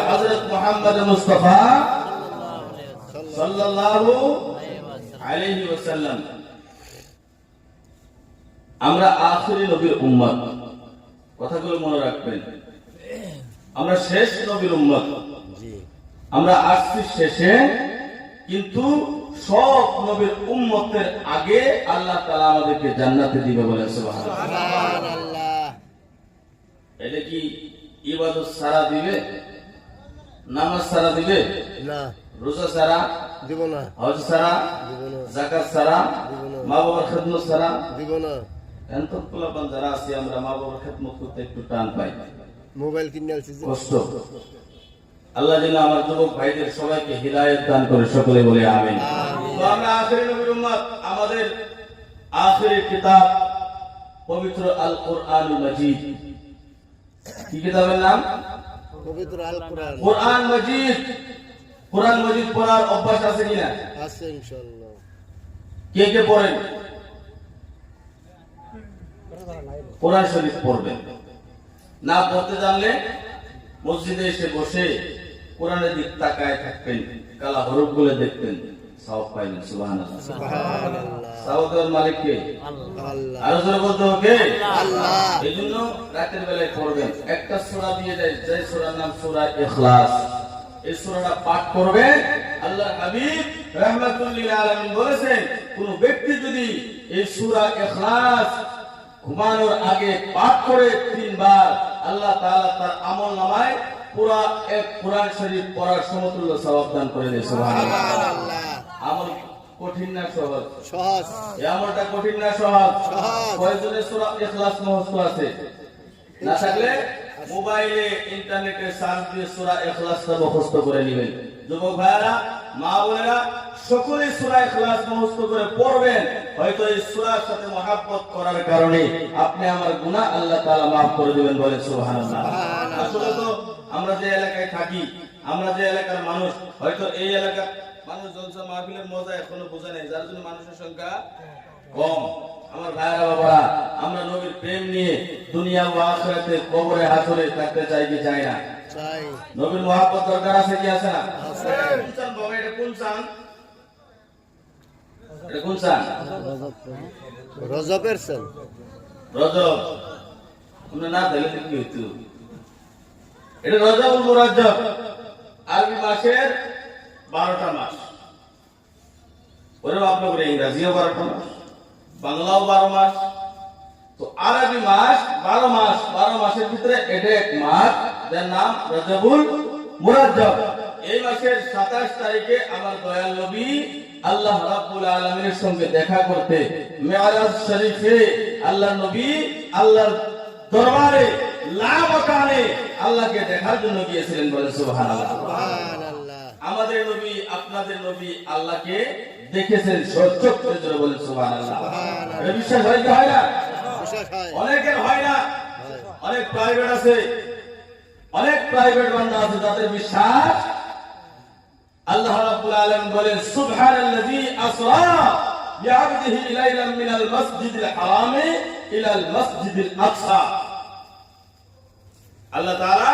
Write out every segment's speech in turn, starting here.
হযরত মুহাম্মদ মুস্তাফা সাল্লাল্লাহু আলাইহি ওয়াসাল্লাম। আমরা আখিরি নবীর উম্মত, কথাগুলো মনে রাখবেন। আমরা শেষ নবীর উম্মত, আমরা আসছি শেষে, কিন্তু সব নবীর উম্মতের আগে আল্লাহ তাআলা আমাদেরকে জান্নাতে দিবে বলে সুবহানাল্লাহ। এটা কি ইবাদত সারা দিবে? নামাজ সারা দিবে না, রোজা সারা দিব না, হজ সারা দিব না, যাকাত সারা দিব না, মা বাবার খেদমত সারা দিব না। এত পোলাপান যারা আছে, আমরা মা বাবার খেদমত করতে একটু টান পাই, মোবাইল কিনে আনছি, কষ্ট। আল্লাহ যেন আমার যুবক ভাইদের সবাইকে হিদায়াত দান করে, সকলে বলে আমিন। তো আমরা আখিরি নবীর উম্মত, আমাদের আখিরি কিতাব পবিত্র আল কোরআনুল মাজিদ। কি কিতাবের নাম? পবিত্র আল কোরআন, কোরআন মাজিদ। কোরআন মাজিদ পড়ার অভ্যাস আছে কিনা? আছে ইনশাআল্লাহ। কে কে পড়েন? কোরআন শরীফ পড়বেন। না পড়তে জানলে মসজিদে এসে বসে কোরআনের দিক তাকায় থাকবেন, কালা হরফগুলো দেখতেন, সওয়াব পাইলেন। সুবহানাল্লাহ, সুবহানাল্লাহ। সওয়াবের মালিক কে? আল্লাহ। আর জোরে বলতে হবে আল্লাহ। এইজন্য রাতের বেলায় পড়বেন। একটা সূরা দিয়ে দেয়, যে সূরার নাম সূরা ইখলাস। এই সূরাটা পাঠ করবেন। আল্লাহর হাবিব রাহমাতুল লিল আলামিন বলেছেন, কোন ব্যক্তি যদি এই সূরা ইখলাস ঘুমানোর আগে পাঠ করে 3 বার, আল্লাহ তাআলা তার আমলনামায় পুরা এক কোরআন শরীফ পড়ার সমতুল্য সওয়াব দান করে দেয়। সুবহানাল্লাহ। আমল কঠিন না সহজ? সহজ। এই আমলটা কঠিন না সহজ? সহজ। কয়জনের সূরা ইখলাস মুখস্থ আছে? না থাকলে মোবাইলে ইন্টারনেটে সার্চ দিয়ে সূরা ইখলাসটা মুখস্থ করে নেবেন। যুবক ভাইরা, মা বোনেরা, সকলে সূরা ইখলাস মুখস্থ করে পড়বেন। হয়তো এই সূরার সাথে মহব্বত করার কারণে আপনি আমার গুনাহ আল্লাহ তাআলা maaf করে দিবেন, বলে সুবহানাল্লাহ। আসলে তো আমরা যে এলাকায় থাকি, আমরা যে এলাকার মানুষ, হয়তো এই এলাকার মানুষ জলসা মাহফিলের মজা এখনো বোঝে নাই, যার জন্য মানুষের সংখ্যা কম। আমার ভাইরা বাবারা, আমরা নবীর প্রেম নিয়ে দুনিয়া ও আখিরাতে কবরে হাসরে থাকতে চাই কি চাই না? চাই। নবীর মহব্বত দরকার আছে কি আছে না? আছে। কোন চান বাবা? এটা কোন চান? এটা কোন চান? রজবের চান। রজব তোমরা না দিলে কি হইতো? এটা রজবুল মুরাজ্জব, আরবি মাসের 12টা মাস। ওরে বাপ রে, ইংরেজিও 12টা মাস, বাংলাও 12 মাস। তো আরবি মাস 12 মাস, 12 মাসের ভিতরে এটা এক মাস, যার নাম রজবুল মুরাজ্জব। এই মাসের 27 তারিখে আমার দয়াল নবী আল্লাহ রাব্বুল আলামিনের সঙ্গে দেখা করতে মেরাজ শরীফে আল্লাহর নবী আল্লাহর দরবারে লামাকানে আল্লাহকে দেখার জন্য গিয়েছিলেন, বলে সুবহানাল্লাহ, সুবহানাল্লাহ। আমাদের নবী, আপনাদের নবী আল্লাহকে দেখেছেন সচক্ষে, জোরে বলে সুবহানাল্লাহ। এটা বিশ্বাস হয় কি হয় না? বিশ্বাস হয়। অনেকের হয় না। অনেক প্রাইভেট আছে, অনেক প্রাইভেট বান্দা আছে যাদের বিশ্বাস। আল্লাহ রাব্বুল আলামিন বলেন, সুবহানাল্লাযী আসরা বিআবদিহি লাইলাম মিনাল মাসজিদিল হারামি ইলাল মাসজিদিল আকসা। আল্লাহ তাআলা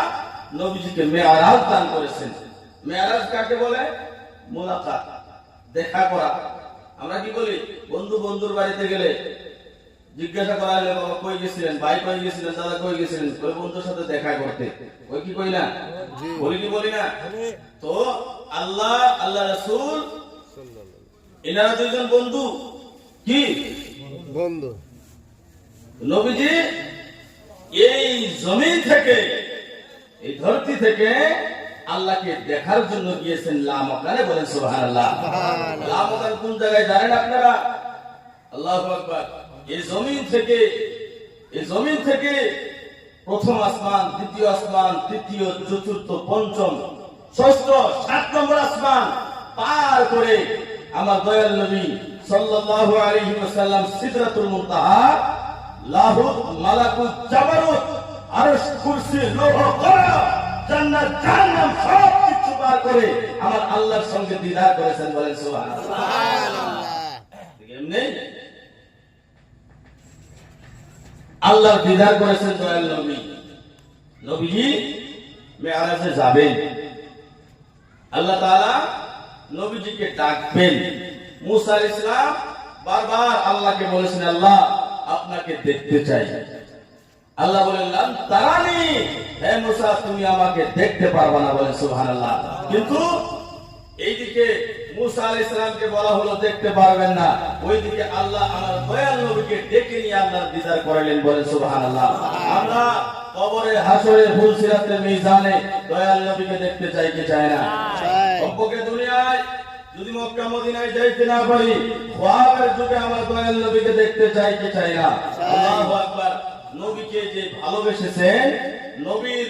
নবীজিকে মেরাজ দান করেছেন। মেরাজ কাকে বলে? মুলাকাত, দেখা করা। আমরা কি বলি? বন্ধু বন্ধুর বাড়িতে গেলে জিজ্ঞাসা করা হলে, বাবা কই গেছিলেন, ভাই কই গেছিলেন, দাদা কই গেছিলেন, ওই বন্ধুর সাথে দেখা করতে। ওই কি কই না? বলি কি বলি না? তো আল্লাহ, আল্লাহ রাসূল, এনারা দুইজন বন্ধু। কি বন্ধু? নবীজি এই জমিন থেকে, এই ধরতি থেকে আল্লাহকে দেখার জন্য গিয়েছেন লামাকানে, বলেন সুবহানাল্লাহ। লামাকান কোন জায়গায় জানেন আপনারা? আল্লাহু আকবার। এই জমিন থেকে প্রথম আসমান, দ্বিতীয় আসমান, তৃতীয়, চতুর্থ, পঞ্চম, ষষ্ঠ, 7 নম্বর আসমান পার করে আমার দয়াল নবী সাল্লাল্লাহু আলাইহি ওয়াসাল্লাম সিদরাতুল মুনতাহা, লাহুত, মালাকুত, জাবারুত, আরশ, কুরসি, লৌহ, কলম, জান্নাত, জাহান্নাম সব কিছু পার করে আমার আল্লাহর সঙ্গে দিদার করেছেন, বলেন সুবহানাল্লাহ, সুবহানাল্লাহ। এমনি আল্লাহর দিদার করেছেন দয়াল নবী। নবীজি মেরাজে যাবেন, আল্লাহ তাআলা নবীজিকে ডাকবেন। মুসা আলাইহিস সালাম বারবার আল্লাহকে বলেছেন, আল্লাহ আপনাকে দেখতে চাই। আল্লাহ বললেন, তারানি, হে মুসা তুমি আমাকে দেখতে পারবে না, বলেন সুবহানাল্লাহ। কিন্তু এইদিকে মুসা আলাইহিস সালামকে বলা হলো দেখতে পারবেন না, ওইদিকে আল্লাহ আমার দয়াল নবীকে ডেকে নিয়ে আল্লাহর দিদার করালেন, বলেন সুবহানাল্লাহ। আমরা কবরে, হাসরে, ফুলসিরাতে, মিজানে দয়াল নবীকে দেখতে চাই কি চাই না? কমপক্ষে দুনিয়ায় যদি মক্কা মদিনায় যাইতে না পারি, খ্বাবের যুগে আমার দয়াল নবীকে দেখতে চাই কি চাই না? আল্লাহু আকবার। নবীকে যে ভালোবেসেছেন, নবীর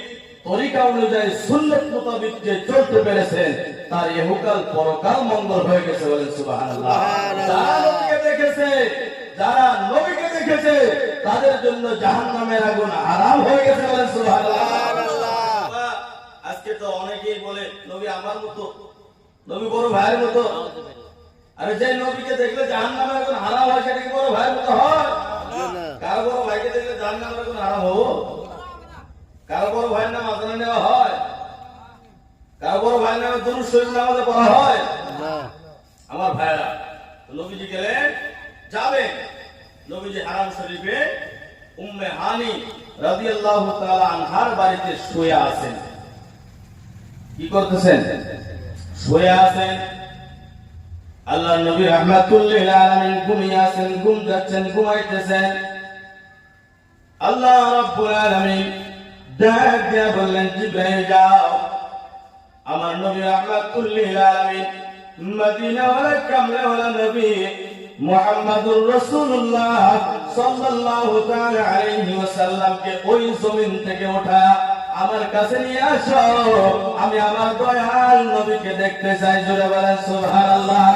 তরিকা অনুযায়ী সুন্নাত মোতাবেক যে চলতে পেরেছেন, তার ইহকাল পরকাল মঙ্গল হয়ে গেছে, বলেন সুবহানাল্লাহ। যারা নবীকে দেখেছে, যারা নবীকে দেখেছে, তাদের জন্য জাহান্নামের আগুন হারাম হয়ে গেছে, বলেন সুবহানাল্লাহ। আজকে তো অনেকেই বলে নবী আমার মতো, নবী বড় ভাইয়ের মতো। আরে যে নবীকে দেখলে জাহান্নামের আগুন হারাম হয়, সেটা কি বড় ভাইয়ের মতো হয়? কারো বড় ভাইকে দেখলে জাহান্নামের আগুন হারাম হবো? কারো বড় ভাইয়ের নাম আজানা নেওয়া হয়? কারো বড় ভাইয়ের নামে দুরূদ শরীফ নামাজে পড়া হয়? আমার ভাইরা, নবীজি গেলেন, যাবেন। নবীজি হারাম শরীফে উম্মে হানি রাদিয়াল্লাহু তাআলা আনহার বাড়িতে শুয়ে আছেন। কি করতেছেন? শুয়ে আছেন। আল্লাহর নবী রাহমাতুল লিল আলামিন ঘুমিয়ে আছেন, ঘুম যাচ্ছেন, ঘুমাইতেছেন। আল্লাহ রাব্বুল আলামিন ডাক দিয়া বললেন, জিবরাইল যাও। আমার নবী রাহমাতুল লিল আলামিন মদিনা ওয়ালা কামলা ওয়ালা নবী মুহাম্মাদুর রাসূলুল্লাহ সাল্লাল্লাহু তাআলা আলাইহি ওয়াসাল্লামকে ওই জমিন থেকে ওঠা আমার কাছে নিয়ে আসো, আমি আমার দয়াল নবীকে দেখতে চাই। জোরে বলেন সুবহানাল্লাহ।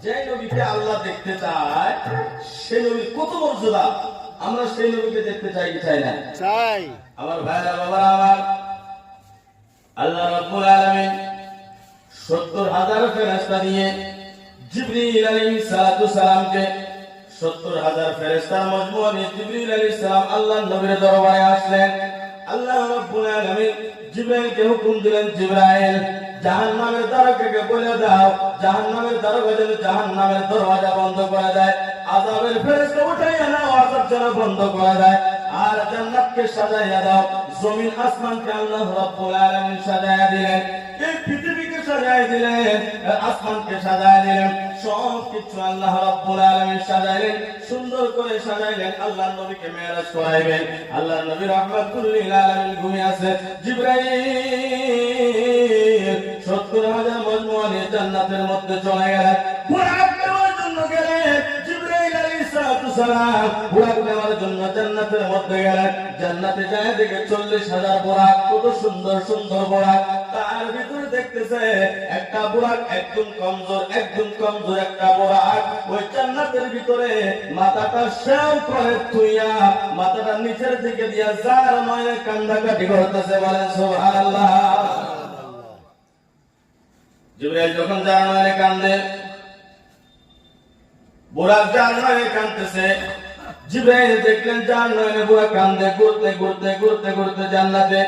যে নবীকে আল্লাহ দেখতে চায়, সেই নবীর কত মর্যাদা, আমরা সেই নবীকে দেখতে চাই কি চাই না? চাই। আমার ভাইরা, বাবারা আমার, আল্লাহ রাব্বুল আলামিন ৭০,০০০ ফেরেশতা দিয়ে জিবরিল আলাইহিস সালাতু সালামকে ৭০,০০০ ফেরেশতার মজমুয়া নিয়ে জিবরিল আলাইহিস সালাম আল্লাহর নবীর দরবারে আসলেন। আল্লাহ রাব্বুল আলামিন জিবরাইলকে হুকুম দিলেন, জিবরাইল জাহান্নামের দরজাকে বলে দাও, জাহান্নামের দরজা যেন জাহান্নামের দরজা বন্ধ করে দেয়, আযাবের ফেরেশতা উঠাইয়া নাও, আযাব যেন বন্ধ করে দেয়, আর জান্নাতকে সাজাইয়া দাও। জমিন আসমানকে আল্লাহ রাব্বুল আলামিন সাজাইয়া দিলেন, এই পৃথিবীকে সাজাইয়া দিলেন, আসমানকে সাজাইয়া দিলেন, সব কিছু আল্লাহ রাব্বুল আলামিন সাজাইলেন, সুন্দর করে সাজাইলেন। আল্লাহর নবীকে মেরাজ করাইবেন। আল্লাহর নবী রাহমাতুল লিল আলামিন ঘুমিয়ে আছে। জিবরাইল ৭০,০০০ মজমুয়া নিয়ে জান্নাতের মধ্যে চলে গেলেন। বুরাক নেওয়ার জন্য গেলেন। জিবরাইল আলাইহিস সালাম বুরাক নেওয়ার জন্য জান্নাতের মধ্যে গেলেন। জান্নাতে যায় দেখে ৪০,০০০ বুরাক, কত সুন্দর সুন্দর বুরাক। তার ভিতরে দেখতেছে একটা বুরাক একদম কমজোর, একদম কমজোর একটা বুরাক। ওই জান্নাতের ভিতরে মাথাটা সেও করে তুইয়া, মাথাটা নিচের দিকে দিয়া যার নয় কান্দাকাটি করতেছে, বলেন সুবহানাল্লাহ। জিবরাইল যখন যার নয় কান্দে, বুরাক যার নয় কান্দতেছে, জিবরাইল দেখলেন যার নয় বুরাক কান্দে। ঘুরতে ঘুরতে ঘুরতে ঘুরতে জান্নাতে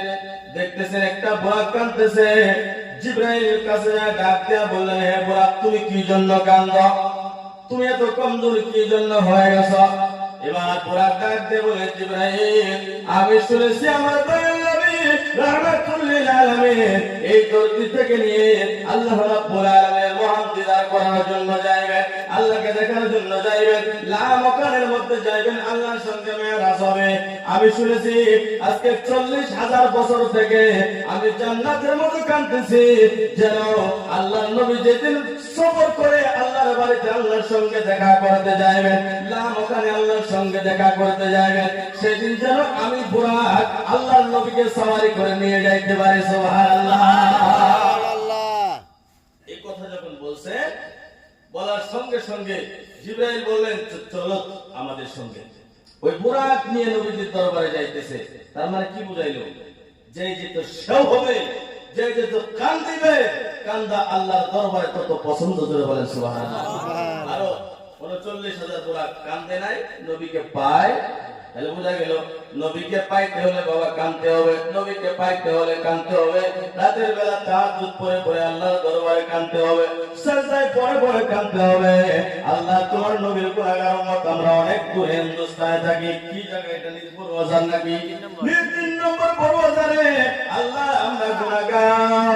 দেখতেছেন একটা বুরাক কান্দতেছে। জিবরাইলের কাছে ডাক দিয়া বললেন, হে বুরাক তুমি কি জন্য কান্দো? তুমি এত কমজোর কি জন্য হয়ে গেছো? এবার বুরাক ডাক দিয়ে বলে, জিবরাইল আমি শুনেছি আমার দয়াল নবী রাহমাতুল লিল আলামিন এই ধরতি থেকে নিয়ে আল্লাহ রাব্বুল আলামিনের মহান দিদার করার জন্য যাইবেন, আল্লাহকে দেখার জন্য যাইবেন, লা মাকানের মধ্যে যাইবেন, আল্লাহর সঙ্গে মেরাজ হবে। আমি শুনেছি আজকে ৪০,০০০ বছর থেকে আমি জান্নাতের মধ্যে কাঁদতেছি, যেন আল্লাহর নবী যেদিন সফর করে আল্লাহর বাড়িতে আল্লাহর সঙ্গে দেখা করতে যাইবেন, লা মাকানে আল্লাহর সঙ্গে দেখা করতে যাইবেন, সেদিন যেন আমি বুরাক আল্লাহর নবীকে সওয়ারি করে নিয়ে যাইতে পারি। সুবহানাল্লাহ। এই কথা যখন বলছে, বলার সঙ্গে সঙ্গে জিবরাইল বললেন, চলো আমাদের সঙ্গে। ওই বুরাক নিয়ে নবীজির দরবারে যাইতেছে। তার মানে কি বুঝাইলো? যে যেত সেও হবে, যে যেত কান দিবে, কান্দা আল্লাহর দরবারে তত পছন্দ করে, বলেন সুবহানাল্লাহ। আরো ৩৯,০০০ বুরাক কান্দে নাই, নবীকে পায়, তাহলে বোঝা গেল নবীকে পাইতে হলে বাবা কাঁদতে হবে, নবীকে পাইতে হলে কাঁদতে হবে, রাতের বেলা তাহাজ্জুদ পড়ে পড়ে আল্লাহর দরবারে কাঁদতে হবে, সাজদায় পড়ে পড়ে কাঁদতে হবে। আল্লাহ তোমার নবীর গুনাহগার উম্মত আমরা অনেক দূরে হিন্দুস্তানে থাকি, কি জায়গা এটা নিজপুর বাজার নাকি? 3 নম্বর বাজারে। আল্লাহ আমরা গুনাহগার,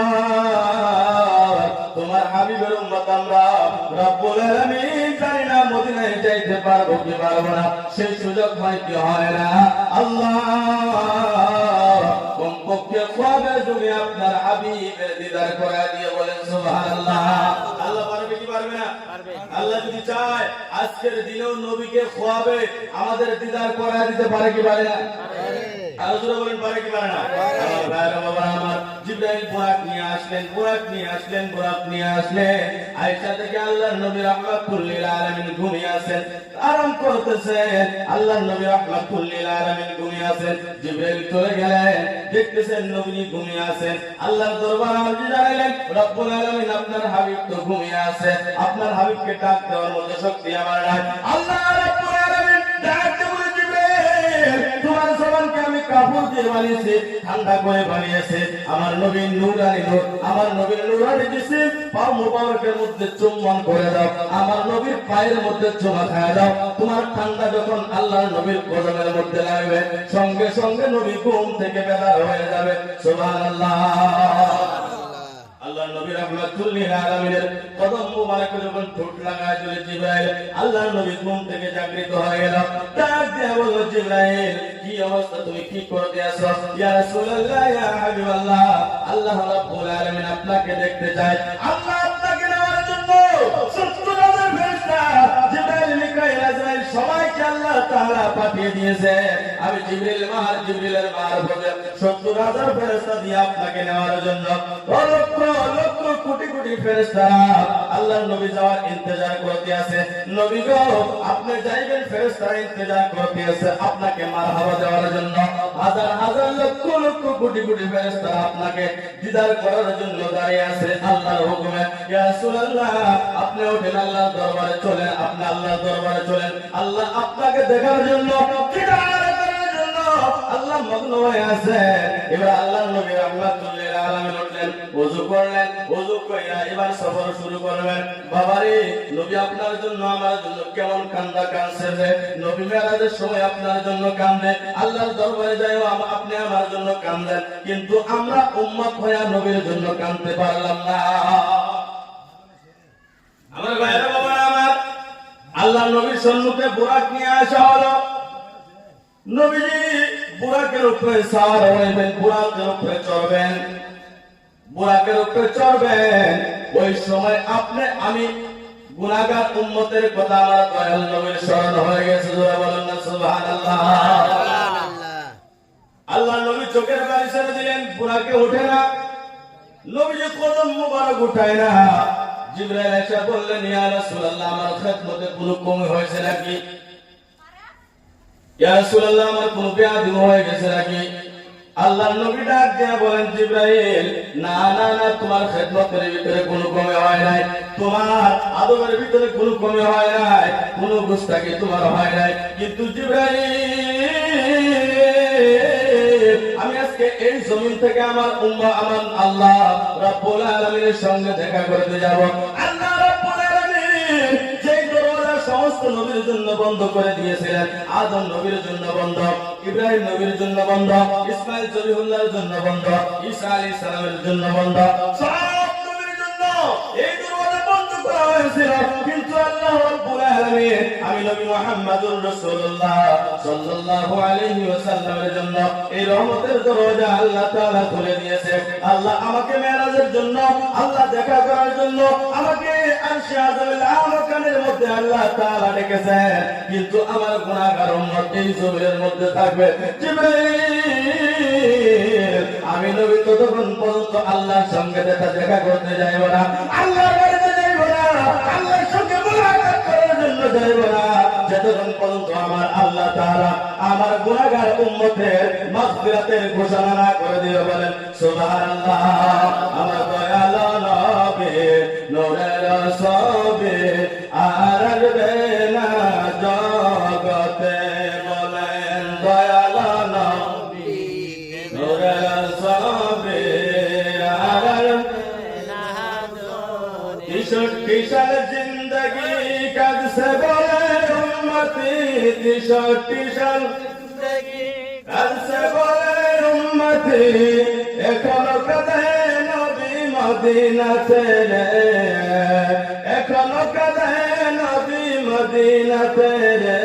তোমার হাবিবের উম্মত আমরা, রব্বুল আলামিন জানি না মদিনায় যাইতে পারবো কি পারবো না, সেই সুযোগ হয় কি হয় না। আল্লাহ কমপক্ষে খ্বাবের যুগে আপনার হাবিবের দিদার করা দিয়ে বলেন সুবহানাল্লাহ। আল্লাহ পারবে কি পারবে না? আল্লাহ যদি চায় আজকের দিনেও নবীকে খ্বাবে আমাদের দিদার করা দিতে পারে কি পারে না? আরো জোরে বলেন পারে কি পারে না? আমার ভাইরা বাবা আমার, জিবরাইল বুরাক নিয়ে আসলেন, বুরাক নিয়ে আসলেন, বুরাক নিয়ে আসলেন। আয়েশা থেকে আল্লাহর নবী রাহমাতুল লিল আলামিন ঘুমিয়ে আছেন, আরাম করতেছেন। আল্লাহর নবী রাহমাতুল লিল আলামিন ঘুমিয়ে আছেন, জিবরাইল চলে গেলেন, দেখতেছেন নবী ঘুমিয়ে আছেন। আল্লাহর দরবারে আরজি জানাইলেন, রব্বুল আলামিন আপনার হাবিব তো ঘুমিয়ে আছে, আপনার হাবিবকে ডাক দেওয়ার মতো শক্তি আমার নাই। আল্লাহ রব্বুল আলামিন ডাকতে বলে, জিবরাইল তোমার জবানকে আমি কাপড় দিয়ে বানিয়েছি, ঠান্ডা করে বানিয়েছে, আমার নবীর নূরানি নূর, আমার নবীর নূরানি জিসিম পা মুবারকের মধ্যে চুম্বন করে দাও, আমার নবীর পায়ের মধ্যে চুমা খায় দাও। তোমার ঠান্ডা যখন আল্লাহর নবীর কদমের মধ্যে লাগবে, সঙ্গে সঙ্গে নবী ঘুম থেকে বেদার হয়ে যাবে। সুবহানাল্লাহ। আল্লাহর নবী রাহমাতুল লিল আলামিনের কদম মুবারকে যখন ঠোঁট লাগায় দিল জিবরাইল, আল্লাহর নবী ঘুম থেকে জাগরিত হয়ে গেল। ডাক দিয়ে বলল, জিবরাইল কি অবস্থা, তুমি কি করতে আছো? ইয়া রাসূলুল্লাহ, ইয়া হাবিবাল্লাহ, আল্লাহ রাব্বুল আলামিন আপনাকে দেখতে চায়। আল্লাহ আপনাকে নেওয়ার জন্য 70,000 ফেরেশতা জিবরাইল, মিকাইল, আজরাইল সবাইকে আল্লাহ তাআলা পাঠিয়ে দিয়েছে। আমি জিবরিলের মারফতে 70,000 ফেরেশতা দিয়ে আপনাকে নেওয়ার জন্য লক্ষ লক্ষ কোটি কোটি ফেরেশতা আল্লাহর নবী যাওয়ার ইন্তজার করতে আছে। নবী গো আপনি যাইবেন, ফেরেশতারা ইন্তজার করতে আছে আপনাকে মারহাবা দেওয়ার জন্য। হাজার হাজার লক্ষ লক্ষ কোটি কোটি ফেরেশতা আপনাকে দিদার করার জন্য দাঁড়িয়ে আছে আল্লাহর হুকুমে। ইয়া রাসূলুল্লাহ আপনি ওঠেন, আল্লাহর দরবারে চলেন, আপনি আল্লাহর দরবারে চলেন। আল্লাহ আপনাকে দেখার জন্য, দিদার করার জন্য আল্লাহ মগ্ন হয়ে আছে। এবার আল্লাহর নবী রাহমাতুল লিল আলামিন উঠলেন, ওযু করলেন, ওযু কইরা এবার সফর শুরু করবেন। বাবারে নবী আপনার জন্য আমার জন্য কেমন কান্দা কাঁদছে যে, নবী মেরাজের সময় আপনার জন্য কান্দে, আল্লাহর দরবারে যাইও আপনি আমার জন্য কান্দেন, কিন্তু আমরা উম্মত হয়ে নবীর জন্য কাঁদতে পারলাম না। আমার ভাইরা বাবা আমার, আল্লাহর নবীর সম্মুখে বুরাক নিয়ে আসা হলো। নবীজি বুরাকের উপরে সাওয়ার হইবেন, বুরাকের উপরে চড়বেন, বুরাকের উপরে চড়বেন। ওই সময় আপনি আমি গুনাহগার উম্মতের কথা আমার দয়াল নবীর স্মরণ হয়ে গেছে। জোরে বলেন না সুবহানাল্লাহ। আল্লাহ নবী চোখের পানি ছেড়ে দিলেন, বুরাকে ওঠে না, নবীজি কদম মুবারক উঠায় না। জিবরাইল এসে বললেন, ইয়া রাসূলুল্লাহ আমার খিদমতে কোনো কমি হয়েছে নাকি? ইয়া রাসূলুল্লাহ আমার কোনো বেয়াদবি হয়ে গেছে নাকি? আল্লাহর নবী ডাক দিয়ে বলেন, জিবরাইল না না না, তোমার খিদমতের ভিতরে কোনো কমি হয় নাই, তোমার আদবের ভিতরে কোনো কমি হয় নাই, কোনো গুস্তাখি তোমার হয় নাই। কিন্তু জিবরাইল আমি আজকে এই জমিন থেকে আমার উম্মাহ, আমার আল্লাহ রাব্বুল আলামিনের সঙ্গে দেখা করতে যাব। আল্লাহ রাব্বুল আলামিন যেই দরজা সমস্ত নবীর জন্য বন্ধ করে দিয়েছিলেন, আদম নবীর জন্য বন্ধ, ইব্রাহিম নবীর জন্য বন্ধ, ইসমাইল জলিহুল্লাহর জন্য বন্ধ, ঈসা আলাইহিস সালামের জন্য বন্ধ, সব নবীর জন্য এই দরজা বন্ধ করা হয়েছিল। কিন্তু আল্লাহ রাব্বুল আলামিন আমি নবী মুহাম্মদুর রাসূলুল্লাহ সাল্লাল্লাহু আলাইহি ওয়াসাল্লামের জন্য এই রহমতের দরজা আল্লাহ তাআলা খুলে দিয়েছে। আল্লাহ আমাকে মেরাজের জন্য, আল্লাহ দেখা করার জন্য আমাকে আরশে আযমের আরকানের মধ্যে আল্লাহ তাআলা ডেকেছেন। কিন্তু আমার গুনাহগার উম্মত এই জমিনের মধ্যে থাকবে। জিবরাইল আমি নবী ততক্ষণ পর্যন্ত আল্লাহর সঙ্গে দেখা করতে যাইব না, আল্লাহর বাড়িতে যাইব না, আল্লাহর সঙ্গে মুলাকাত করার জন্য যাইব না, যতক্ষণ পর্যন্ত আমার আল্লাহ তাআলা আমার গুনাহগার উম্মতের মাগফিরাতের ঘোষণা না করে দিবে। বলেন সুবহানাল্লাহ। আমার দয়াল নবী নূরের ছবি আর আসবে না জগতে, বলেন 63 साल जिंदगी कद से बोले उम्मती 63 साल जिंदगी कद से बोले उम्मती एखनो कदे नबी मदीना तेरे एखनो कदे नबी मदीना तेरे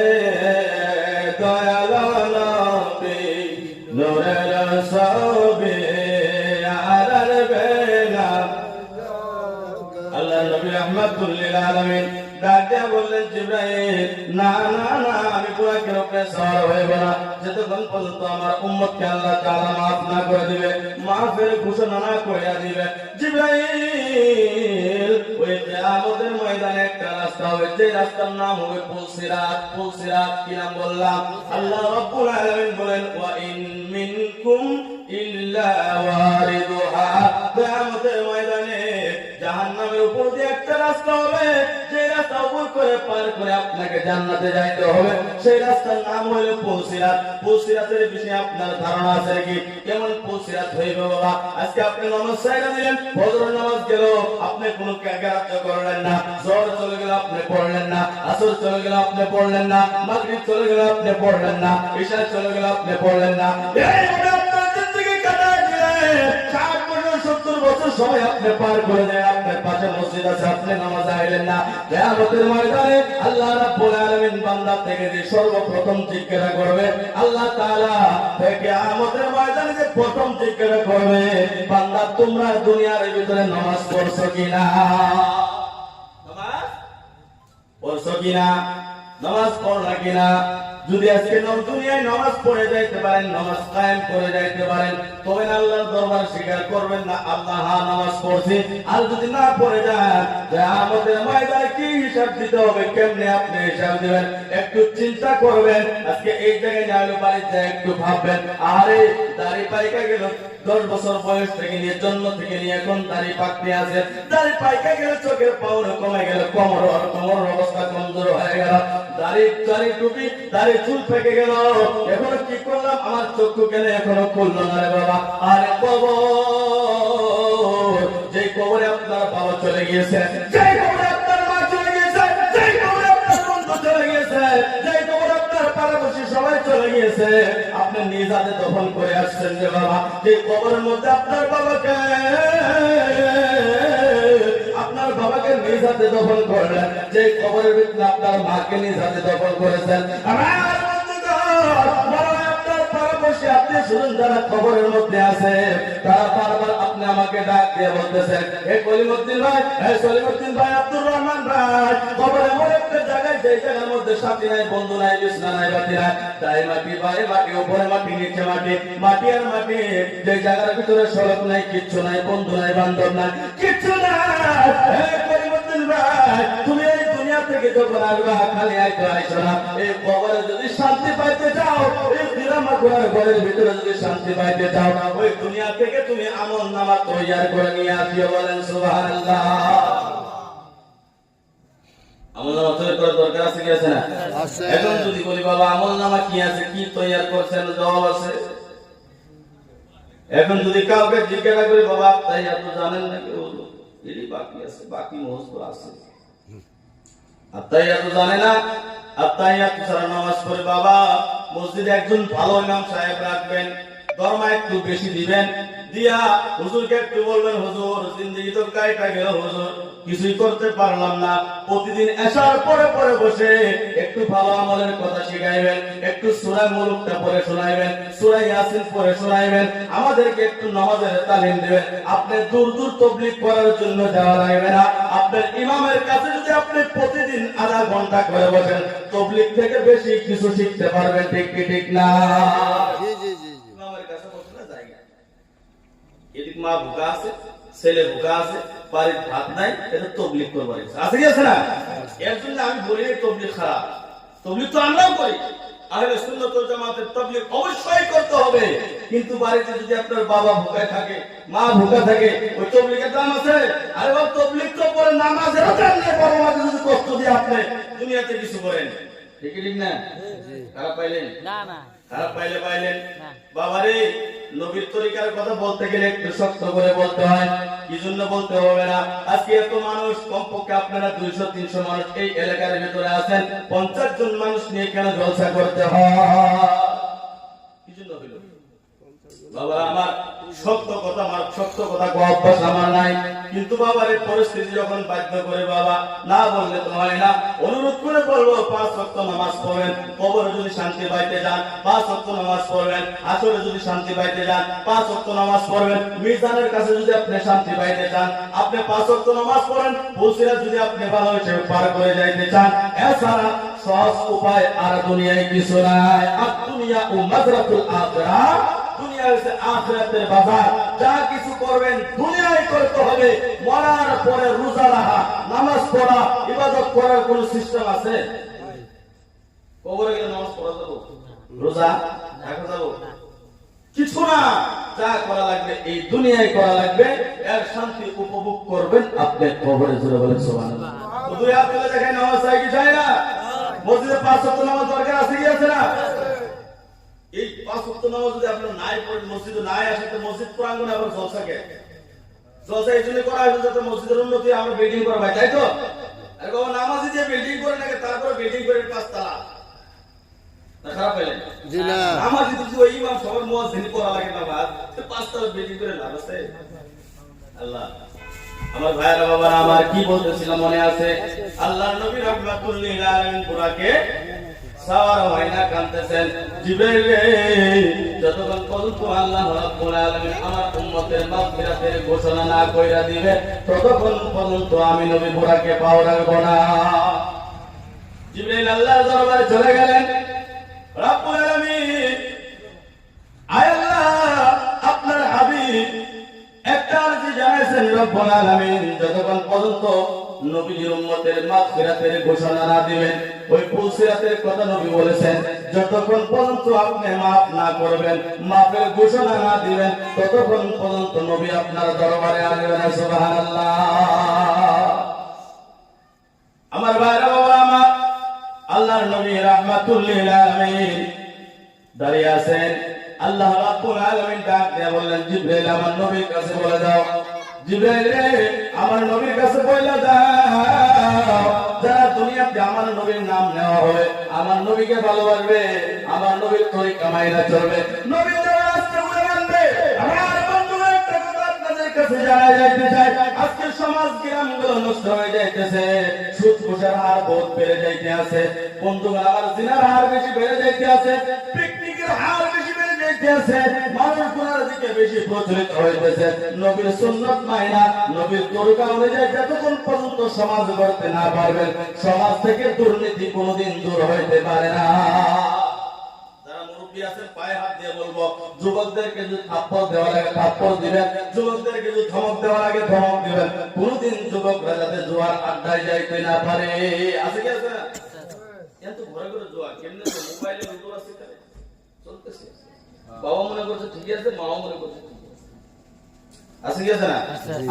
दयालो नबी नूरेर सबे आरार बेना আল্লাহ নবী রাহমাতুল লিল আলামিন ডাকিয়া বললেন জিবরাইল না না না আমি পুরা কেরপে সওয়ার হইব না যতক্ষণ পর্যন্ত আমার উম্মতকে আল্লাহ তাআলা maaf না করে দিবে মাফের ঘোষণা না করে দিবে জিবরাইল ওই কিয়ামতের ময়দানে একটা রাস্তা হবে যে রাস্তার নাম হবে পুলসিরাত কি নাম বললাম আল্লাহ রাব্বুল আলামিন বলেন ওয়া ইন মিনকুম ইল্লা ওয়ারিদুহা কিয়ামতের ময়দানে জাহান্নামের উপর দিয়ে একটা রাস্তা হবে যে রাস্তা উপর করে পার করে আপনাকে জান্নাতে যাইতে হবে সেই রাস্তার নাম হলো পুলসিরাতের বিষয়ে আপনার ধারণা আছে কি কেমন পুলসিরাত হইবে বাবা আজকে আপনি নামাজ সাইরা দিলেন ফজরের নামাজ গেল আপনি কোনো কাজ করলেন না জোহর চলে গেল আপনি পড়লেন না আসর চলে গেল আপনি পড়লেন না মাগরিব চলে গেল আপনি পড়লেন না ইশা চলে গেল আপনি পড়লেন না এইভাবে আপনার জিন্দেগি কাটায় দিলেন 60 বছর 70 বছর সময় আপনি পার করে দেন আপনার পাশে মসজিদ আছে আপনি নামাজ আইলেন না কিয়ামতের ময়দানে আল্লাহ রাব্বুল আলামিন বান্দা থেকে যে সর্বপ্রথম জিজ্ঞাসা করবে আল্লাহ তাআলা কিয়ামতের ময়দানে যে প্রথম জিজ্ঞাসা করবে বান্দা তোমরা দুনিয়ার ভিতরে নামাজ পড়ছো কিনা নামাজ পড়ছো কিনা নামাজ পড়লা কিনা যদি আজকে দুনিয়ায় নামাজ পড়ে যাইতে পারেন নামাজ কায়েম করে যাইতে পারেন তবে আল্লাহর দরবার স্বীকার করবেন না আল্লাহ হ্যাঁ নামাজ পড়ছি আর যদি না পড়ে যান কিয়ামতের ময়দানে কি হিসাব দিতে হবে কেমনে আপনি হিসাব দিবেন একটু চিন্তা করবেন আজকে এই জায়গায় না হলে বাড়িতে একটু ভাববেন আরে দাড়ি পাইকা গেল 10 বছর বয়স থেকে নিয়ে জন্ম থেকে নিয়ে এখন দাড়ি পাকতে আছে দাড়ি পাইকা গেল চোখের পাওয়ার কমে গেল কোমর অবস্থা কমজোর হয়ে গেল দাড়ি টুপি দাড়ি চুল পেকে গেল এখন কি করলাম আমার চক্ষু কেন এখনো খুললো না রে বাবা আরে কবর যে কবরে আপনার বাবা চলে গিয়েছে যে কবরে আপনার মা চলে গিয়েছে যে কবরে আপনার বন্ধু চলে গিয়েছে যে কবরে আপনার পাড়াপড়শি সবাই চলে গিয়েছে আপনি নিজ হাতে দফন করে আসছেন যে বাবা যে কবরের মধ্যে আপনার বাবাকে বাবাকে নিজ হাতে দফন করলেন যে কবরের ভিতরে আপনার মাকে নিজ হাতে দফন করেছেন আমার বন্ধুগণ আপনার পাড়াপড়শি আত্মীয় স্বজন যারা কবরের মধ্যে আছে তারা বারবার আপনি আমাকে ডাক দিয়ে বলতেছেন হে কলিমউদ্দিন ভাই হে সলিমউদ্দিন ভাই আব্দুর রহমান ভাই কবর এমন একটা জায়গায় যে জায়গার মধ্যে সাথী নাই বন্ধু নাই বিছনা নাই বাতি নাই তাই মাটি বাইরে মাটি উপরে মাটি নিচে মাটি আর মাটি যে জায়গার ভিতরে সড়ক নাই কিচ্ছু নাই বন্ধু নাই বান্ধব নাই কিচ্ছু নাই হে কলিমউদ্দিন ভাই তুমি এই দুনিয়া থেকে যখন আসবা খালি আইছো না এই কবরে যদি শান্তি পাইতে চাও এই দিরামা ঘরের ভিতরে যদি শান্তি পাইতে চাও ওই দুনিয়া থেকে তুমি আমলনামা তৈয়ার করে নিয়ে আসিও বলেন সুবহানাল্লাহ আমলনামা তৈরি করার দরকার আছে কি আছে না এখন যদি বলি বাবা আমলনামা কি আছে কি তৈয়ার করছেন জবাব আছে এখন যদি কাউকে জিজ্ঞাসা করি বাবা তাই আপনি জানেন নাকি এরই বাকি আছে বাকি মুখস্থ আছে আত্তাহিয়াতু জানে না আত্তাহিয়াতু ছাড়া নামাজ পড়ে বাবা মসজিদে একজন ভালো ইমাম সাহেব রাখবেন দরমা একটু বেশি দিবেন দিয়া হুজুরকে একটু বলবেন হুজুর জিন্দেগি তো কাইটা গেল হুজুর কিছুই করতে পারলাম না প্রতিদিন এশার পরে পরে বসে একটু ভালো আমলের কথা শিখাইবেন একটু সূরা মুলুকটা পড়ে শোনাইবেন সূরা ইয়াসিন পড়ে শোনাইবেন আমাদেরকে একটু নামাজের তালিম দিবেন আপনি দূর দূর তাবলীগ করার জন্য যাওয়া লাগবে না আপনার ইমামের কাছে যদি আপনি প্রতিদিন আধা ঘন্টা করে বসেন তাবলীগ থেকে বেশি কিছু শিখতে পারবেন ঠিক কি ঠিক না জি জি জি ইমামের কাছে বসলে জায়গা এদিক মা ভুকা আছে ছেলে ভুকা আছে বাড়ির ভাত নাই এটা তাবলীগ করবার আছে কি আছে না এর জন্য আমি বলি তাবলীগ খারাপ তাবলীগ তো আমরাও করি আহলে সুন্নাত ওয়াল জামাতের তাবলীগ অবশ্যই করতে হবে কিন্তু বাড়িতে যদি আপনার বাবা ভুকায় থাকে মা ভুকা থাকে ওই তাবলীগের দাম আছে আরে বাবা তাবলীগ তো পরে নামাজেরও দাম নেই বাবা মাকে যদি কষ্ট দিয়ে আপনি দুনিয়াতে কিছু করেন ঠিক না খারাপ পাইলেন না না খারাপ পাইলে পাইলেন বাবারে নবীর তরিকার কথা বলতে গেলে একটু শক্ত করে বলতে হয় কি জন্য বলতে হবে না আজকে এত মানুষ কমপক্ষে আপনারা 200-300 মানুষ এই এলাকার ভিতরে আছেন 50 জন মানুষ নিয়ে কেন জলসা করতে হয় কি জন্য হইল বাবা আমার সত্য কথা অভ্যাস আমার নাই কিন্তু বাবার এই পরিস্থিতি যখন বাধ্য করে বাবা না বললে তো হয় না অনুরোধ করে বলবো 5 ওয়াক্ত নামাজ পড়বেন কবরে যদি শান্তি পাইতে যান 5 ওয়াক্ত নামাজ পড়বেন আসরে যদি শান্তি পাইতে যান 5 ওয়াক্ত নামাজ পড়বেন মিজানের কাছে যদি আপনি শান্তি পাইতে চান আপনি 5 ওয়াক্ত নামাজ পড়েন ফুলসিরাত যদি আপনি ভালো হিসেবে পার করে যাইতে চান এছাড়া সহজ উপায় আর দুনিয়ায় কিছু নাই আর দুনিয়া ও মাযরাতুল আখিরাহ দুনিয়া হচ্ছে আখিরাতের বাজার যা কিছু করবেন দুনিয়ায় করতে হবে মরার পরে রোজা রাখা নামাজ পড়া ইবাদত করার কোন সিস্টেম আছে কবরে গেলে নামাজ পড়া যাবে রোজা রাখা যাবে কিছু না যা করা লাগবে এই দুনিয়ায় করা লাগবে এর শান্তি উপভোগ করবেন আপনি কবরে জুড়ে বলেন সুবহানাল্লাহ দুই হাত তুলে দেখেন নামাজ চাই কি চাই না মসজিদে 5 ওয়াক্ত নামাজ দরকার আছে কি আছে না এই 5 ওয়াক্ত নামাজ যদি আপনারা নাই পড়েন মসজিদে নাই আসে তো মসজিদ প্রাঙ্গণে আবার জলসাকে জলসা এই জন্য করা হয়েছে যাতে মসজিদের উন্নতি আমরা বিল্ডিং করা হয় তাই তো আর বাবা নামাজি দিয়ে বিল্ডিং করে নাকি তারপরে বিল্ডিং করে 5 তলা না খারাপ পেলেন জি না নামাজি তো ওই ইমাম সবার মুয়াজ্জিন করা লাগে না বাদ 5 তলা বিল্ডিং করে লাভ আছে আল্লাহ আমার ভাইরা বাবা আমার কি বলতেছিলাম মনে আছে আল্লাহর নবী রাহমাতুল লিল আলামিন পুরাকে সাওয়ার হয় না কাঁদতেছেন জিবরাইল যতক্ষণ পর্যন্ত আল্লাহ রাব্বুল আলামিন আমার উম্মতের মাগফিরাতের ঘোষণা না কইরা দিবে ততক্ষণ পর্যন্ত আমি নবী পুরাকে পাও রাখব না জিবরাইল আল্লাহর দরবারে চলে গেলেন রাব্বুল আলামিন আয় আল্লাহ আপনার হাবিব একটা আরজি জানাইছেন রব্বুল আলামিন যতক্ষণ পর্যন্ত নবীর উম্মতের মাগফিরাতের ঘোষণা না দিবেন ওই ফুলসিরাতের কথা নবী বলেছেন যতক্ষণ পর্যন্ত আপনি maaf না করবেন maafের ঘোষণা না দিবেন ততক্ষণ পর্যন্ত নবী আপনার দরবারে আসবেন না সুবহানাল্লাহ আমার ভাইরা বাবা আমার আল্লাহর নবী রাহমাতুল লিল আলামিন দাঁড়িয়ে আছেন আল্লাহ রাব্বুল আলামিন ডাক দিয়ে বললেন জিবরাইল আমার নবীর কাছে বলে দাও জিবরাইল রে আমার নবীর কাছে বলে দাও যারা দুনিয়াতে আমার নবীর নাম নেওয়া হবে আমার নবীকে ভালোবাসবে আমার নবীর তরিকা মাইনা চলবে নবী যারা আজকে বলে মানবে আমার বন্ধুরা একটা কথা আপনাদের কাছে জানাই যাইতে চাই আজকে সমাজ গ্রামগুলো নষ্ট হয়ে যাইতেছে সুদ ঘুষের হার বহুত বেড়ে যাইতে আছে বন্ধুরা আমার জিনার হার বেশি বেড়ে যাইতে আছে পিকনিকের হার বেশি মানুষ গুনার দিকে বেশি প্রচলিত হইতেছে নবীর সুন্নাত মাইনা নবীর তরিকা অনুযায়ী যতক্ষণ পর্যন্ত সমাজ গড়তে না পারবেন সমাজ থেকে দুর্নীতি কোনোদিন দূর হইতে পারে না যারা মুরব্বী আছেন পায়ে হাত দিয়ে বলবো যুবকদেরকে যদি থাপ্পড় দেওয়া লাগে থাপ্পড় দিবেন যুবকদেরকে যদি ধমক দেওয়া লাগে ধমক দিবেন কোনোদিন যুবকরা যাতে জোয়ার আড্ডায় যাইতে না পারে আছে কি আছে না এত ঘরে ঘরে জোয়ার কেমনে মোবাইলে উল্টো আছে চলতেছে বাবা মনে করছে ঠিক আছে মা মনে করছে ঠিক আছে কি আছে না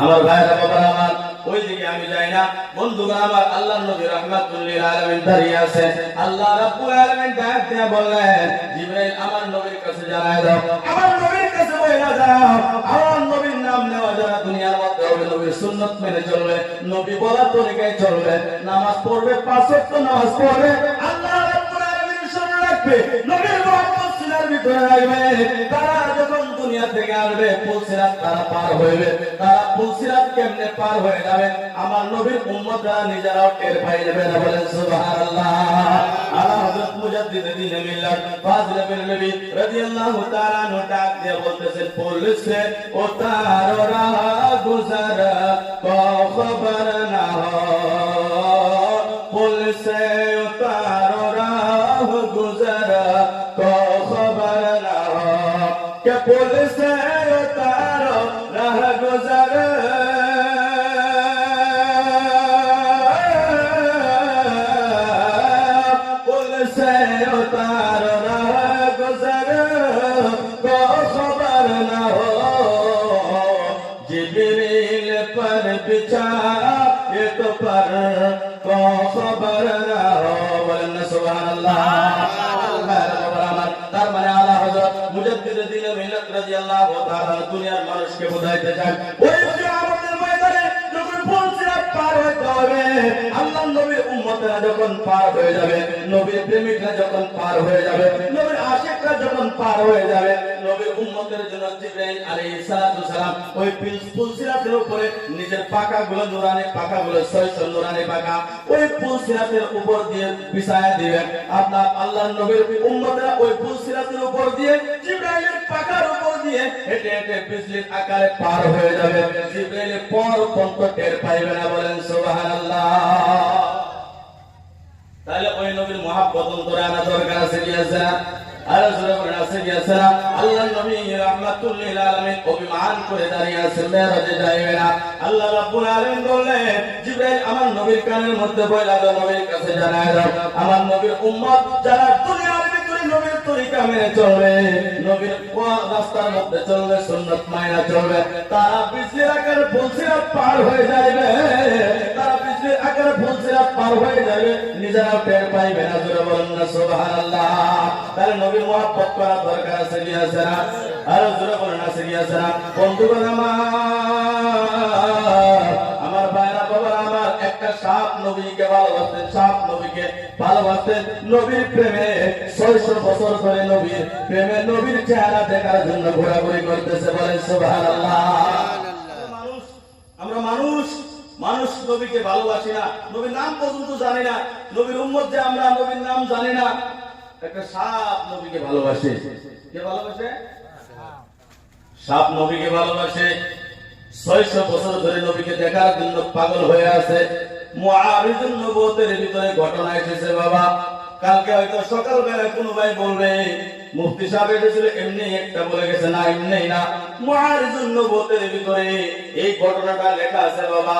আমার ভাইরা বাবা আমার ওই দিকে আমি যাই না বন্ধুগণ আমার আল্লাহর নবী রাহমাতুল লিল আলামিন দাঁড়িয়ে আছে আল্লাহ রাব্বুল আলামিন ডাক দিয়ে বললেন জিবরাইল আমার নবীর কাছে জানায় দাও আমার নবীর কাছে বইলা দাও আমার নবীর নাম নেওয়া যারা দুনিয়ার মধ্যে হবে নবীর সুন্নাত মেনে চলবে নবী বলা তরিকায় চলবে নামাজ পড়বে 5 ওয়াক্ত নামাজ পড়বে আল্লাহ রাব্বুল আলামিন শুনে রাখবে নবীর মহব্বত ভিতরে রাখবে তারা যখন দুনিয়া থেকে আসবে ফুলসিরাত তারা পার হইবে তারা ফুলসিরাত কেমনে পার হয়ে যাবে আমার নবীর উম্মতরা নিজেরাও টের পাই যাবে না বলেন সুবহানাল্লাহ আলা হযরত মুজাদ্দিদ দ্বীন মিল্লাত ফাজিল বিন নবী রাদিয়াল্লাহু তাআলা আনহু ডাক দিয়ে বলতেছেন পুলিশে ও তার রাহ গুজর কো খবর না हो পুলিশে ও তার রাহ গুজর কো क्या पुलिस उतारो राह गुजर पुलिस उतारो राह गुजर को खबर न हो जिब्रील पर बिछा एक पर को खबर न हो बोलन सुभान अल्लाह तार माने রাদিয়াল্লাহু তাআলা দুনিয়ার মানুষকে বোঝাইতে চান ওই কিয়ামতের ময়দানে যখন পুলসিরাত পার হতে হবে, আল্লাহর নবীর উম্মতেরা যখন পার হয়ে যাবে, নবীর প্রেমিকরা যখন পার হয়ে যাবে, নবীর আশিকরা যখন পার হয়ে যাবে, নবীর উম্মতের জন্য জিবরাইল আলাইহিস সালাম ওই পুলসিরাতের উপরে নিজের পাখাগুলো নুরানি পাখাগুলো 600 নুরানি পাখা ওই পুলসিরাতের উপর দিয়ে বিছায়া দিবেন। আপনার আল্লাহর নবীর উম্মতেরা ওই পুলসিরাতের উপর দিয়ে জিবরাইলের পাখার উপর দিয়ে হেঁটে হেঁটে বিজলির আকারে পার হয়ে যাবে। জিবরাইলের পর পর্যন্ত টের পাইবে না, বলেন সুবহানাল্লাহ। তাহলে ওই নবীর মহব্বত অন্তরে আনা দরকার আছে কি আছে না? আরে জোরে বলেন আছে কি আছে না? আল্লাহর নবী রাহমাতুল লিল আলামিন অভিমান করে দাঁড়িয়ে আছেন, মেরাজে যাইবে না। আল্লাহ রাব্বুল আলামিন বললেন জিবরাইল আমার নবীর কানের মধ্যে বইলা দাও, নবীর কাছে জানায় দাও আমার নবীর উম্মত যারা দুনিয়ার ভিতরে নবীর তরিকা মেনে চলবে, নবীর রাস্তার মধ্যে চলবে, সুন্নাত মাইনা চলবে, তারা বিজলির আকারে পুলসিরাত পার হয়ে যাবে, তারা বিজলির আকারে পুলসিরাত পার হয়ে যাবে, নিজেরাও টের পাইবে না। জোরে বলেন না সুবহানাল্লাহ। তাহলে নবীর মহব্বত করা দরকার আছে কি আছে না? আরো জোরে বলেন আছে কি আছে না? বন্ধুগণ আমার ভাইরা বাবারা আমার, একটা সাপ নবীকে ভালোবাসতেন, সাপ নবীকে ভালোবাসতেন, নবীর প্রেমে 600 বছর ধরে নবীর প্রেমে নবীর চেহারা দেখার জন্য ঘোরাঘুরি করতেছে, বলেন সুবহানাল্লাহ। আমরা মানুষ নবীকে ভালোবাসি না, নবীর নাম পর্যন্ত জানি না, নবীর উম্মত যে আমরা নবীর নাম জানি না। একটা সাপ নবীকে ভালোবাসে, কে ভালোবাসে? সাপ নবীকে ভালোবাসে, 600 বছর ধরে নবীকে দেখার জন্য পাগল হয়ে আছে। মুআরিজুন নবুয়তের ভিতরে ঘটনা এসেছে বাবা। কালকে হয়তো সকালবেলা কোনো ভাই বলবে মুফতি সাহেব এসেছিল এমনি একটা বলে গেছে, না এমনি না, মুআরিজুন নবুয়তের ভিতরে এই ঘটনাটা লেখা আছে বাবা।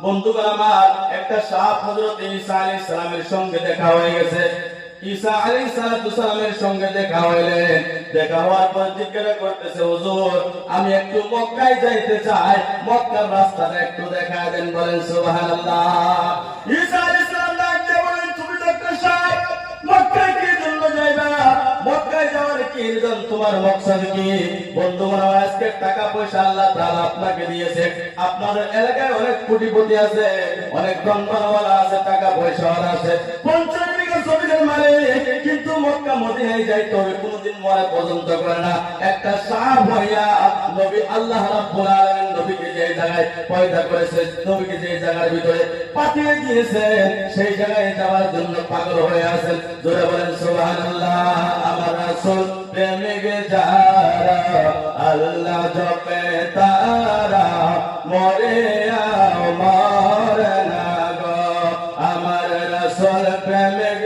বন্ধুগণ আমার, একটা সাপ হযরত ঈসা আলাইহিস সালামের সঙ্গে দেখা হয়ে গেছে। ঈসা আলাইহিস সালামের সঙ্গে দেখা হইলেন, দেখা হওয়ার পর জিজ্ঞাসা করতেছে হুজুর আমি একটু মক্কায় যাইতে চাই, মক্কার রাস্তাটা একটু দেখায় দেন, বলেন সুবহানাল্লাহ। ঈসা আলাইহিস সালাম ডাকতে বলেন তুমি তো একটা সাপ, মক্কায় কি জন্য যাইবা? মক্কায় যাওয়ার কি রিজন, তোমার মাকসাদ কি? বন্ধুগণ আজকে টাকা পয়সা আল্লাহ তাআলা আপনাকে দিয়েছে, আপনাদের এলাকায় অনেক কোটিপতি আছে, অনেক ধনবানওয়ালা আছে, টাকা পয়সাওয়ালা আছে, 50 বিঘা জমির মালিক, কিন্তু মক্কা মদিনায় যাইতে হবে কোনদিন মরে পর্যন্ত করে না। একটা সাপ হইয়া নবী আল্লাহ রাব্বুল আলামিন নবীকে যে জায়গায় পয়দা করেছে, নবীকে যে জায়গার ভিতরে পাঠিয়ে দিয়েছে, সেই জায়গায় যাওয়ার জন্য পাগল হয়ে আছেন। জোরে বলেন সুবহানাল্লাহ। আমার রাসূল প্রেমিক যারা আল্লাহ জপে তারা মরে মরে না গো। আমার রাসূল প্রেমিক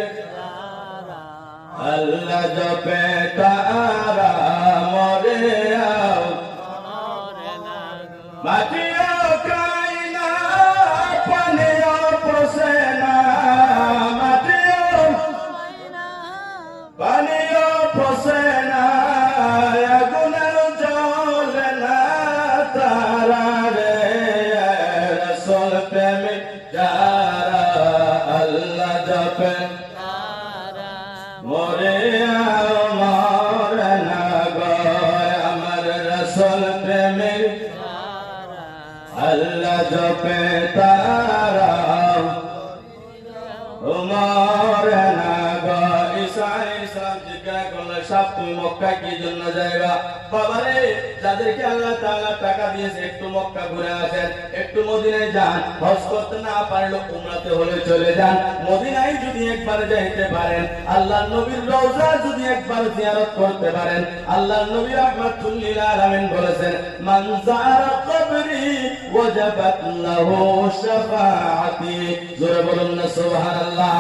আল্লাহ জপে তারা মরে মাটিও খাই না পানিও পোষে না, মাটিও পানিও পোষে না, আগুনের জ্বলে না তারা রে। রাসূল প্রেমিক যারা আল্লাহ জপে মরে মরে না গো। আমার রাসূল প্রেমিক আল্লাহ জপে তারা মরে না গো। ঈসা আলাইহিস সালাম জিজ্ঞাসা করলেন সাপ তুমি মক্কায় কি জন্য যাইবা? বাবারে যাদেরকে আল্লাহ তাআলা টাকা দিয়েছে একটু মক্কা ঘুরে আসেন, একটু মদিনায় যান, হজ করতে না পারলে উমরাতে হলে চলে যান। মদিনায় যদি একবার যাইতে পারেন, আল্লাহর নবীর রওজা যদি একবার জিয়ারত করতে পারেন, আল্লাহর নবী রাহমাতুল লিল আলামিন বলেছেন মান যারা কবরি ওয়াজাবাত লাহু শাফাআতি। জোরে বলুন না সুবহানাল্লাহ।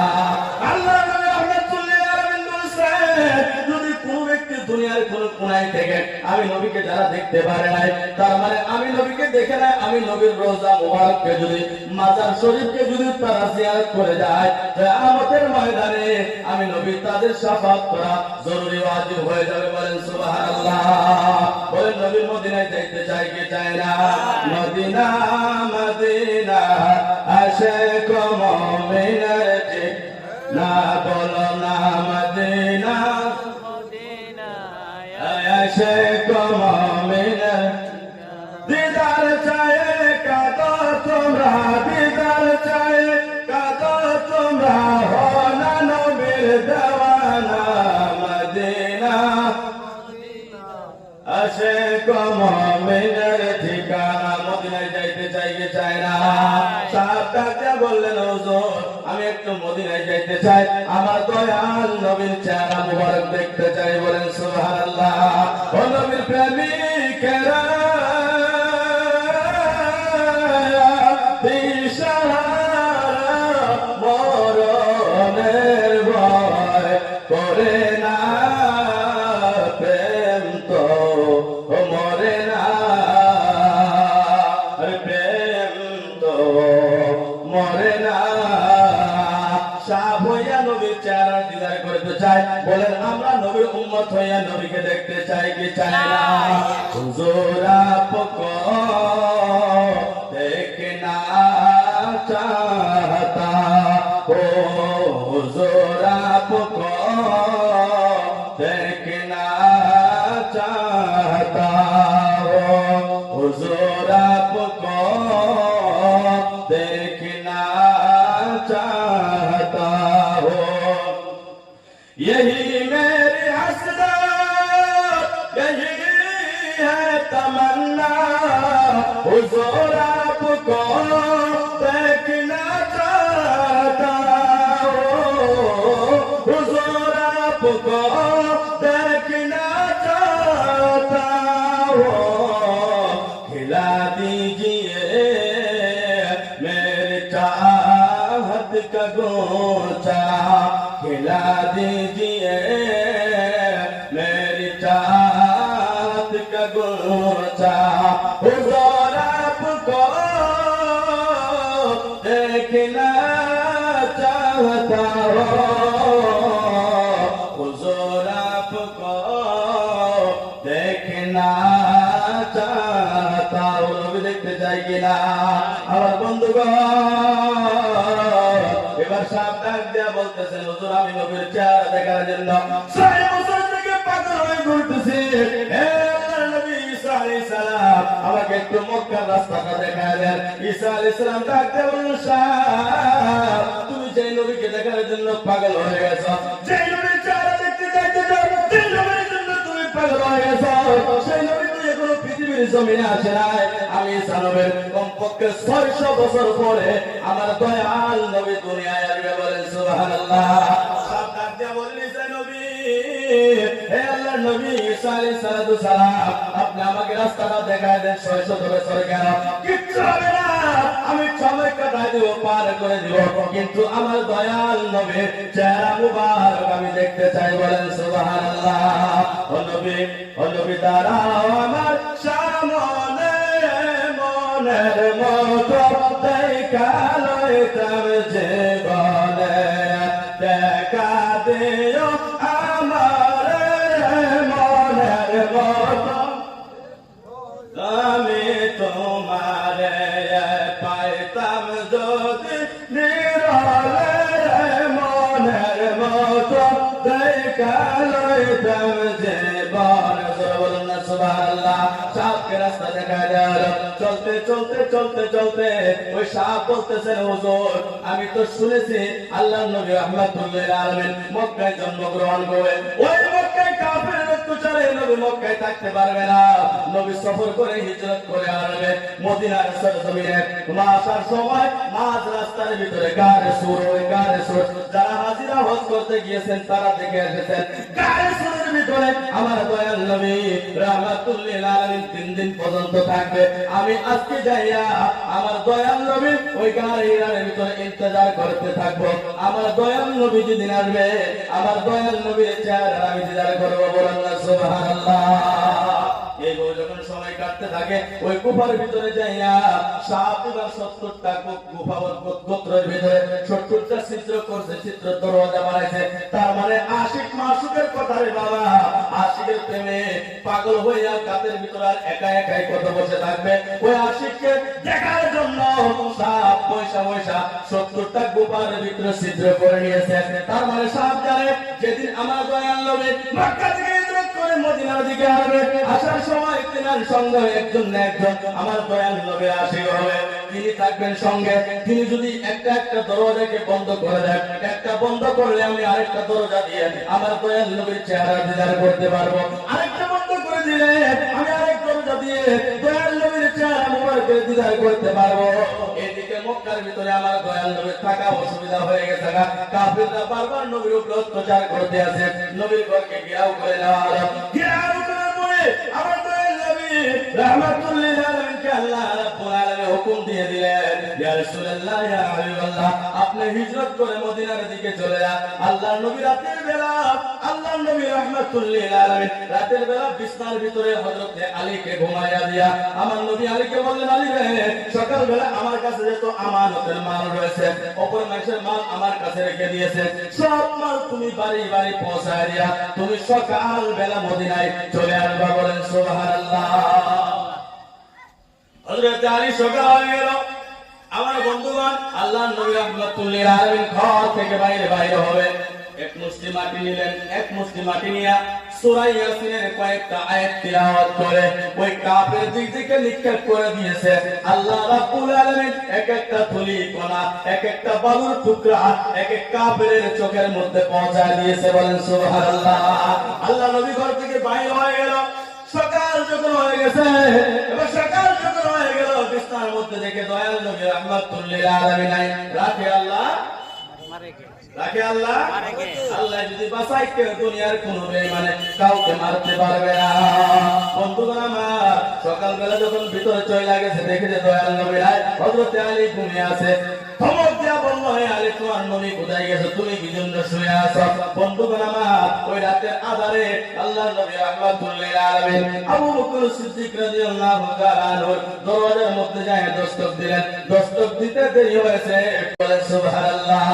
আল্লাহর নবী রাহমাতুল লিল আলামিন বলেছেন যদি কোন ব্যক্তি দুনিয়ার কোন কোনায় থেকে আমি নবীকে যারা দেখতে পারে নাই, তার মানে আমি নবীকে দেখে নাই, আমি নবীর রওজা মুবারককে যদি মাজার শরীফকে যদি তারা জিয়ারত করে যায়, কিয়ামতের ময়দানে আমি নবী তাদের শাফাআত করা জরুরি ওয়াজিব হয়ে যাবে, বলেন সুবহানাল্লাহ। বলেন নবীর মদিনায় যাইতে চাই কি চায় না? মদিনা মদিনা আশিক মুমিনের ঠিক না, বলো না মদিনা আশিক চায় না। সাহাব ডাকতে বললেন, হুজুর আমি একটু মদিনায় যাইতে চাই, আমার দয়াল নবীর চেহারা মুবারক দেখতে চাই। বলেন সুবহানাল্লাহ। ও নবীর প্রেমিকেরা মরণের ভয় করে না, প্রেম তো মরে না, প্রেম তো মরে না। সাহাব হইয়া নবীর চেহারা দিদার করতে চাই। বলেন আমরা নবীর উম্মত হইয়া নবীকে দেখতে চাই কি চাই না? হুজুর আপকো देखना चाहता हो, हुजूर आपको देखना चाहता हो, हुजूर आपको देखना चाहता हो। यही मेरी हसरत, यही है तमन्ना, हुजूर आपको देखना चाहता हो, हुजूर आपको देखना चाहता हो। खिला दीजिए मेरी चाहत का गोचा, खिला दीजिए मेरी चाहत का गोचा। हुजूर आपको देखना चाहता हो, हुजूर आपको देखना चाहता हो। नबी দেখতে চাই কিনা আমার বন্ধুগণ? এবার সাহেব ডাক দিয়া বলতেছেন, হুজুর আমি নবীর চেহারা দেখার জন্য 6 বছর থেকে পাগল হয়ে ঘুরতেছি। হে আল্লাহর নবী ঈসা আলাইহিস সালাম আমাকে একটু মক্কার রাস্তাটা দেখায় দেন। ঈসা আলাইহিস সালাম ডাক দিয়া বললেন, সাহেব তুমি যে নবীকে দেখার জন্য পাগল হয়ে গেছো, যে নবীর চেহারা দেখতে চাইতে চাও, যে নবীর জন্য তুমি পাগল হয়ে গেছো, সেই নবী তো এখনো পৃথিবীর জমিনে আসে নাই। আমি ঈসা নবীর কমপক্ষে 600 বছর পরে আমার দয়াল নবী দুনিয়ায় আসবে। বলেন সুবহানাল্লাহ। সব ডাক দিয়া বললেন, ঈসা নবী, হে আল্লাহর নবী ঈসা আলাইহিস সালাম আপনি আমাকে রাস্তাটা দেখায় দেন। 600 বছর কেন? কিচ্ছু হবে না, আমি সময় কাটাই দিব, পার করে দিব, কিন্তু আমার দয়াল নবীর চেহারা মুবারক আমি দেখতে চাই। বলেন সুবহানাল্লাহ। ও নবী দাঁড়াও আমার সামনে, মনের মতো দেখা লইতাম জীবনে, দেখা দিও আমার মনের মতো, আমি তোমারে পাইতাম যদি নিরলে, মনের মতো দেখা লইতাম জীবন। বলুন না সুবহানাল্লাহ। সাপকে রাস্তা দেখা গেল, চলতে চলতে চলতে চলতে ওই সাপ বলতেছেন, হুজুর আমি তো শুনেছি আল্লাহর নবী রাহমাতুল লিল আলামিন মক্কায় জন্মগ্রহণ করে, ওই মক্কায় কাফের অত্যাচারে নবী মক্কায় থাকতে পারবে না, নবী সফর করে হিজরত করে আসবে মদিনার সরজমিনে। আসার সময় মাঝ রাস্তার ভিতরে গারে সুর, ওই গারে সুর যারা হাজিরা হজ করতে গিয়েছেন তারা দেখে এসেছেন, গারে সুরের ভিতরে আমার দয়াল নবী রাহমাতুল লিল আলামিন 3 দিন পর্যন্ত থাকবে। আমি আজকে যাইয়া আমার দয়াল নবী ওই গারে হিরার ভিতরে ইন্তজার করতে থাকবো। আমার দয়াল নবী যেদিন আসবে আমার দয়াল নবীর চেহারা আমি দিদার করবো। বলেন না সুবহানাল্লাহ। এই যখন সময় কাটতে থাকে ওই গুফার ভিতরে যাইয়া সাপ এবার 70টা গুফা গোত্রের ভিতরে 70টা ছিদ্র করছে, ছিদ্র দরজা বানাইছে। তার মানে আশিক মাসুকের কথা রে বাবা, আশিকের প্রেমে পাগল হইয়া কাতের ভিতরে আর একা একাই কত বসে থাকবে। ওই আশিককে দেখার জন্য সাপ পয়সা 70টা গুফার ভিতরে ছিদ্র করে নিয়েছে। তার মানে সাপ জানে যেদিন আমার দয়াল নবী মক্কা থেকে হিজরত করে মদিনার দিকে আসবে, আসার সময় তিনার সঙ্গে একজন না একজন আমার দয়াল নবী আশিক হবে, তিনি থাকবেন সঙ্গে। তিনি যদি একটা দরজাকে বন্ধ করে দেন, একটা বন্ধ করলে আমি আরেকটা দরজা দিয়ে আমার দয়াল নবীর চেহারা দিদার করতে পারবো, আরেকটা বন্ধ করে দিলে আমি আরেক দরজা দিয়ে দয়াল নবীর চেহারা মুবারক পাকের দিদার করতে পারবো। এদিকে মক্কার ভিতরে আমার দয়াল নবীর থাকা অসুবিধা হয়ে গেছে, কাফিররা বারবার নবীর উপর অত্যাচার করতে আছে। নবীর ঘরকে ঘেরাও করে নেওয়া হলো। ঘেরাও করার পরে আমার দয়াল নবী রাহমাতুল লিল আলামিনকে আল্লাহ রাব্বুল আলামিন হুকুম দিয়ে দিলেন, ইয়া রাসূলুল্লাহ, ইয়া হাবিবাল্লাহ, আপনি হিজরত করে মদিনার দিকে চলে যান। আল্লাহর নবী রাতের বেলা, আল্লাহর নবী রাহমাতুল লিল আলামিন রাতের বেলা বিছানার ভিতরে হযরত আলীকে ঘুমাইয়া দিয়া আমার নবী আলীকে বললেন, আলী রে, সকালবেলা আমার কাছে যত আমানতের মাল রয়েছে, অপর মানুষের মাল আমার কাছে রেখে দিয়েছে, সব মাল তুমি বাড়ি বাড়ি পৌঁছায় দিয়া তুমি সকালবেলা মদিনায় চলে আসবা। বলেন সুবহানাল্লাহ। হযরত আলী সকাল হয়ে গেল। আমার বন্ধুগণ, আল্লাহর নবী রাহমাতুল লিল আলামিন ঘর থেকে বাইরে হবে। এক মুষ্টি মাটি নিলেন, এক মুষ্টি মাটি নিয়ে সূরা ইয়াসিনের কয়েকটা আয়াত তিলাওয়াত করে ওই কাফের দিক থেকে নিক্ষেপ করে দিয়েছে। আল্লাহ রাব্বুল আলামিন এক একটা তুলি কণা, এক একটা বালুর টুকরা এক এক কাফেরের চোখের মধ্যে পৌঁছায় দিয়েছে। বলেন সুবহানাল্লাহ। আল্লাহ নবী ঘর থেকে বাইরে হয়ে গেল। সকাল যখন হয়ে গেছে, এবার সকাল যখন হয়ে গেল, বিছানার মধ্যে দেখে দয়াল নবী রাহমাতুল লিল আলামিন নাই। রাখে আল্লাহ, রাখে আল্লাহ, আল্লাহ যদি বাঁচাই কেউ দুনিয়ার কোন বেঈমানে কাউকে মারতে পারবে না। বন্ধুগণ আমার, সকালবেলা যখন ভিতরে চলে গেছে, দেখে যে দয়াল নবী নাই, হযরত আলী ঘুমিয়ে আছে। ধমক দিয়া বলল, হে আলী, তোমার নবী কোথায় গেছে? তুমি কি জন্য শুয়ে আছো? বন্ধুগণ আমার, ওই রাতের আধারে আল্লাহর নবী রাহমাতুল লিল আলামিন আবু বকর সিদ্দিক রাদিয়াল্লাহু তাআলা আনহু দরজার মধ্যে যায় দস্তক দিলেন। দস্তক দিতে দেরি হয়েছে। বলেন সুবহানাল্লাহ।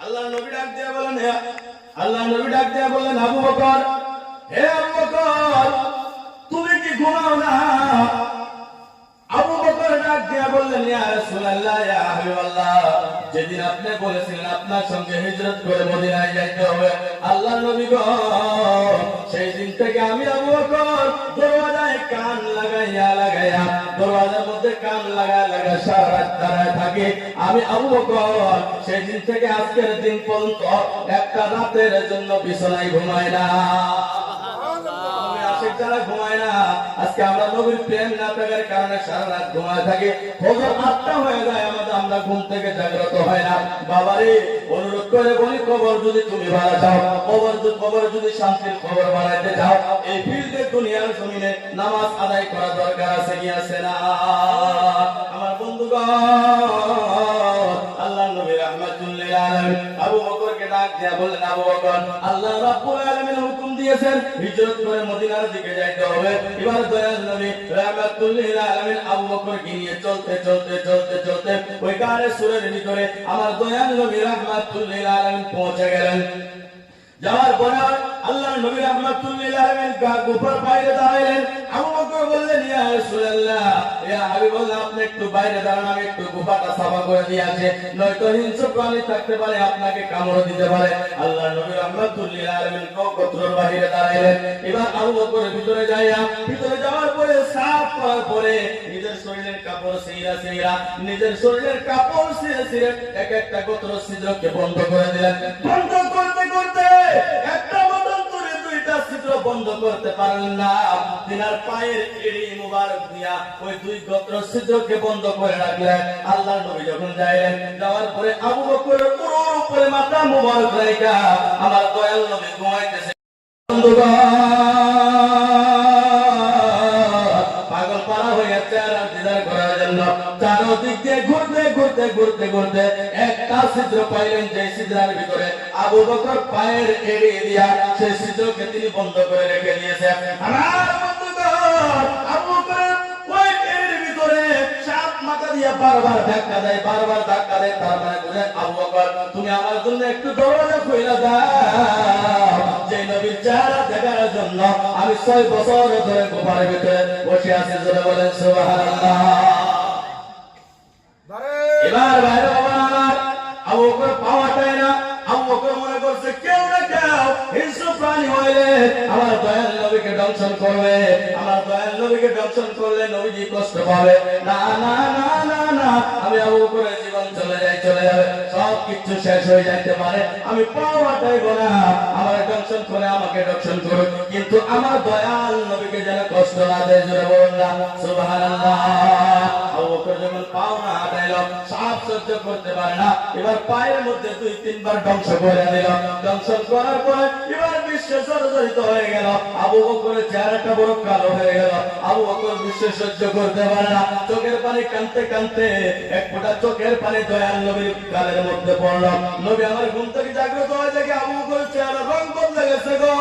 আল্লাহর নবী ডাক দিয়ে বলেন, হে আল্লাহর নবী ডাক দিয়ে বললেন, আবু বকর, হে আবু বকর, তুমি কি ঘুমাও না? আবু বকর ডাক দিয়ে বললেন, ইয়া রাসূলুল্লাহ, ইয়া হাবিবাল্লাহ, যেদিন আপনি বলেছিলেন আপনার সঙ্গে হিজরত করে মদিনায় যাইতে হবে, আল্লাহর নবী গো, সেই দিন থেকে আমি আবু বকর দরওয়াজায় কান লাগাইয়া দরওয়াজার মধ্যে কান লাগায় সারা রাত দাঁড়ায় থাকি। আমি আবু বকর সেই দিন থেকে আজকের দিন পর্যন্ত একটা রাতের জন্য বিছানায় ঘুমাই না। যারা ঘুমায় না, আজকে আমরা নবীর প্রেম না থাকার কারণে সারা রাত ঘুমায় থাকি। ফজর 8টা হয়ে যায়, আমরা ঘুম থেকে জাগ্রত হয় না। বাবারে, অনুরোধ করে বলি, কবর যদি তুমি ভাড়া চাও, কবর যদি শান্তির খবর বানাইতে চাও, এই ফিল্ডে দুনিয়ার জমিনে নামাজ আদায় করা দরকার আছে কি আছে না? আমার বন্ধুগণ, আল্লাহর নবী রাহমাতুল লিল আলামিন আবু বকরকে ডাক দিয়া বললেন, আবু বকর, আল্লাহ রাব্বুল আলামিন হুকুম দিয়েছেন হিজরত করে মদিনার দিকে যাইতে হবে। এবার দয়াল নবী রাহমাতুল লিল আলামিন আবু বকরকে নিয়ে চলতে ওই গাড়ে সুরের ভিতরে আমার দয়াল নবী রাহমাতুল লিল আলামিন পৌঁছে গেলেন। যাওয়ার পরে আল্লাহর নবী রাহমাতুল লিল আলামিন গুফার বাইরে দাঁড়ালেন। আবু বকর বললেন, ইয়া রাসূলুল্লাহ, ইয়া হাবিবাল্লাহ, আপনি একটু বাইরে দাঁড়ান, আমি একটু গুফাটা সাফা করে দিয়ে আসি, নয়তো হিংস্র প্রাণী থাকতে পারে, আপনাকে কামড় দিতে পারে। আল্লাহর নবী রাহমাতুল লিল আলামিন গোত্রের বাইরে দাঁড়ালেন। এবার আবু বকর ভিতরে যাওয়ার পরে সাফ করার পরে নিজের শরীরের কাপড় ছিঁড়ে এক একটা গোত্র ছিদ্রকে বন্ধ করে দিলেন। বন্ধ করতে একটা বদল করে দুইটা ছিদ্র বন্ধ করতে পারলেন না। তিনার পায়ের এড়ি মুবারক দিয়া ওই দুই গোত্র ছিদ্রকে বন্ধ করে রাখলেন। আল্লাহর নবী যখন যাওয়ার পরে আবু বকরের উপরে মাথা মুবারক রাখা আমার দয়াল নবী ঘুমাইতেছে। পাগল পারা হয়ে যাচ্ছে আর দিদার করার জন্য চারদিক দিয়ে ঘুরতে একটা ছিদ্র পাইলেন, যে ছিদ্রের ভিতরে আবু বকর পায়ের এড়ি দিয়া সেই ছিদ্রকে তিনি বন্ধ করে রেখে দিয়েছে। আমার বন্ধুগণ, আবু বকর ওই এড়ির ভিতরে সাপ মাথা দিয়া বারবার ধাক্কা দেয়। তার মানে বলেন, আবু বকর, তুমি আমার জন্য একটু দরজা খুলে দাও, যে নবীর চেহারা দেখার জন্য আমি 6 বছর ধরে গুফার ভিতরে বসে আছি। জোরে বলেন সুবহানাল্লাহ। এবার বাইরে আমার আবু বকর পাওয়াটাই না। আবু বকর মনে করছে কেউ না কেউ হিংস্র প্রাণী হইলে আমার দয়াল নবীকে দংশন করবে, নবীজি কষ্ট পাবে। না, আমি আবু বকরের জীবন চলে যাবে, সব কিছু শেষ হয়ে যাইতে পারে, আমি পাওয়াটাইব না, আমার দংশন করে আমাকে দংশন করুক, কিন্তু আমার দয়াল নবীকে যেন কষ্ট না দেয়। জোরে বলুন না সুবহানাল্লাহ। সহ্য করতে পারে না, এবার পায়ের মধ্যে 2-3 বার ধ্বংস করে দিল। ধ্বংস করার পরে এবার বিশ্বে জর্জরিত হয়ে গেল। আবু বকরের চেহারাটা বড় কালো হয়ে গেল। আবু বকর বিশ্বে সহ্য করতে পারে না, চোখের পানি কাঁদতে কাঁদতে এক ফোঁটা চোখের পানি দয়াল নবীর গালের মধ্যে পড়ল। নবী আমার ঘুম থেকে জাগ্রত হয়ে দেখে আবু বকরের চেহারা রং বদলে গেছে গো।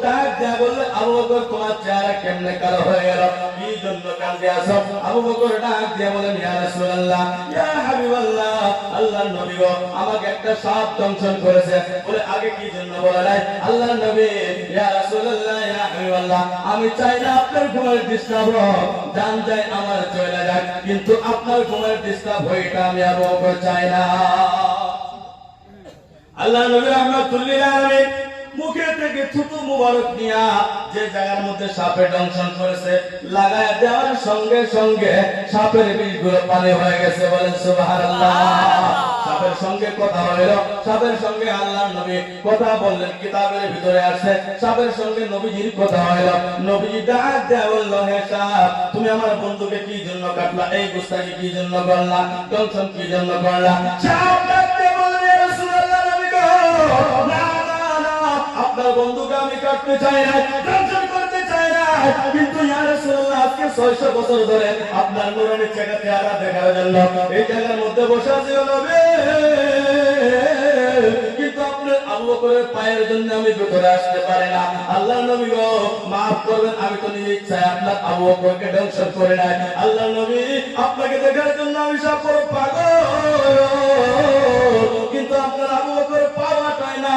ডাক দেয়া বললে, আবু বকর তোমার চেহারা কেমনে কালো হয়ে গেল, কি জন্য কাঁদতে আসো? আবু বকর ডাক দিয়ে বলেন, ইয়া রাসূলুল্লাহ, ইয়া হাবিবাল্লাহ, আল্লাহর নবী গো, আমাকে একটা সাপ দংশন করেছে। বলে আগে কি জন্য বলে নাই? আল্লাহর নবী, ইয়া রাসূলুল্লাহ, ইয়া হাবিবাল্লাহ, আমি চাই না আপনার ঘুমের ডিস্টার্ব হোক, জান যায় আমার চলে যাক, কিন্তু আপনার ঘুমের ডিস্টার্ব হইটা আমি আবু বকর চাই না। আল্লাহর নবী রাহমাতুল্লিল আলামিন মুখে থেকে থুতু মুবারক নিয়া যে জায়গার মধ্যে সাপের দংশন করেছে লাগায় দেওয়ার সঙ্গে সঙ্গে সাপের বিষগুলো পানি হয়ে গেছে। বলেন সুবহানাল্লাহ। সাপের সঙ্গে কথা হইল, সাপের সঙ্গে আল্লাহর নবী কথা বললেন, কিতাবের ভিতরে আছে সাপের সঙ্গে নবীজির কথা হইল। নবীজি ডাক দেয়া বলল, হে সাপ, তুমি আমার বন্ধুকে কি জন্য কাটলা? এই গুস্তাখি কি জন্য করলা? দংশন কি জন্য করলা? সাপ ডাক দিয়ে বলল, ইয়া রাসূলুল্লাহ, নবী গো, না আপনার বন্ধুকে আমি কাটতে চাই না, দংশন করতে চাই না, কিন্তু ইয়া রাসূলুল্লাহ আজকে 600 বছর ধরে আপনার নূরানি চেহারা দেখার জন্য এই জায়গার মধ্যে বসে আছি নবী, কিন্তু আপনার আবু বকরের পায়ের জন্য আমি ভিতরে আসতে পারি না। আল্লাহর নবী গো, maaf করবেন, আমি তো নিজে ইচ্ছায় আপনার আবু বকরকে দংশন করে নাই। আল্লাহর নবী, আপনাকে দেখার জন্য আমি সব বড় পাগল, কিন্তু আপনার আবু বকরের পাওয়াটাই না,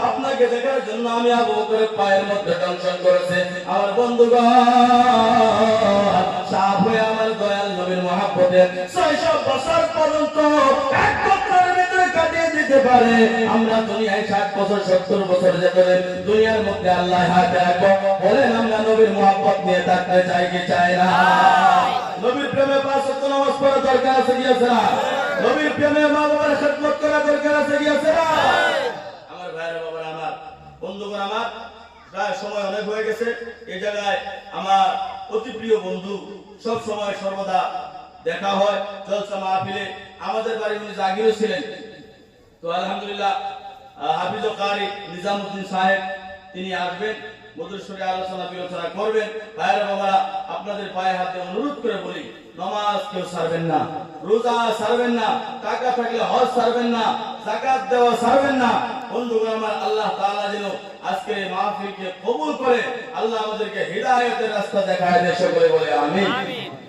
আপনাকে দেখার জন্য আমি আবু বকরের পায়ের মধ্যে দংশন করেছে। আমার বন্ধুগণ, সাপ হয়ে আমার দয়াল নবীর মহব্বতে 600 বছর পর্যন্ত এক বছরের ভিতরে কাটিয়ে দিতে পারে। আমরা দুনিয়ায় 60 বছর 70 বছর যেতে দুনিয়ার মধ্যে আল্লাহ হাত রাখবো, বলেন আমরা নবীর মহব্বত নিয়ে থাকতে চাই কি চাই না? নবীর প্রেমে 5 ওয়াক্ত নামাজ পড়া দরকার আছে কি আছে না? নবীর প্রেমে মা বাবার খেদমত করা দরকার আছে কি আছে না? আমার ভাইরা বাবারা, আমার বন্ধুগণ, আমার প্রায় সময় অনেক হয়ে গেছে। এই জায়গায় আমার অতি প্রিয় বন্ধু, সব সময় সর্বদা দেখা হয় জলসা মাহফিলে। আমাদের বাড়ি উনি জাগিরও ছিলেন। তো আলহামদুলিল্লাহ হাফিজ ও কারি নিজামউদ্দিন সাহেব তিনি আসবেন, মধুসূরে আলোচনা বিলোচনা করবেন। ভাইরা বাবারা, আপনাদের পায়ে হাতে অনুরোধ করে বলি, নামাজ কেউ ছাড়বেন না, রোজা ছাড়বেন না, টাকা থাকলে হজ ছাড়বেন না, যাকাত দেওয়া ছাড়বেন না। বন্ধুগণ আমার, আল্লাহ তাআলা যেন আজকে এই মাহফিলকে কবুল করে আল্লাহ আমাদেরকে হিদায়াতের রাস্তা দেখায় দেয়, সকলে বলে আমিন।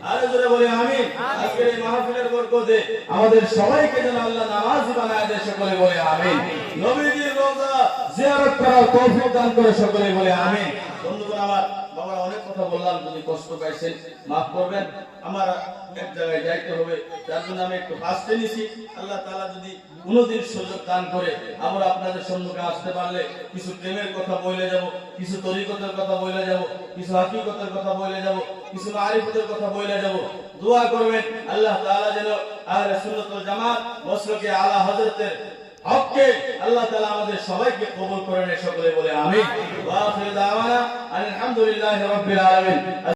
আরো জোরে বলে আমিন। আজকে এই মাহফিলের বরকতে আমাদের সবাইকে যেন আল্লাহ নামাজি বানায় দেয়, সকলে বলে আমিন। নবীজির রওজা জিয়ারত করার তৌফিক দান করে, সকলে বলে আমিন। বন্ধুগণ আমার, বাবা অনেক কথা বললাম, যদি কষ্ট পাইছেন মাফ করবেন। আমার এক জায়গায় যাইতে হবে, যার জন্য আমি একটু ফাস্টে নিছি। আল্লাহ তাআলা যদি কোনদিন সুযোগ দান করে আমরা আপনাদের সম্মুখে আসতে পারলে কিছু প্রেমের কথা বলে যাব, কিছু তরিকতের কথা বলে যাব, কিছু হাকিকতের কথা বলে যাব, কিছু মারিফতের কথা বলে যাব। দোয়া করবেন আল্লাহ তাআলা যেন আহলে সুন্নাত ওয়াল জামাত মসলকে আলা হযরতের হককে আল্লাহ তাআলা আমাদের সবাইকে কবুল করে নেয়, সকলে বলে আমিন। ওয়া আখিরু দাওয়ানা আলহামদুলিল্লাহি রাব্বিল আলামিন।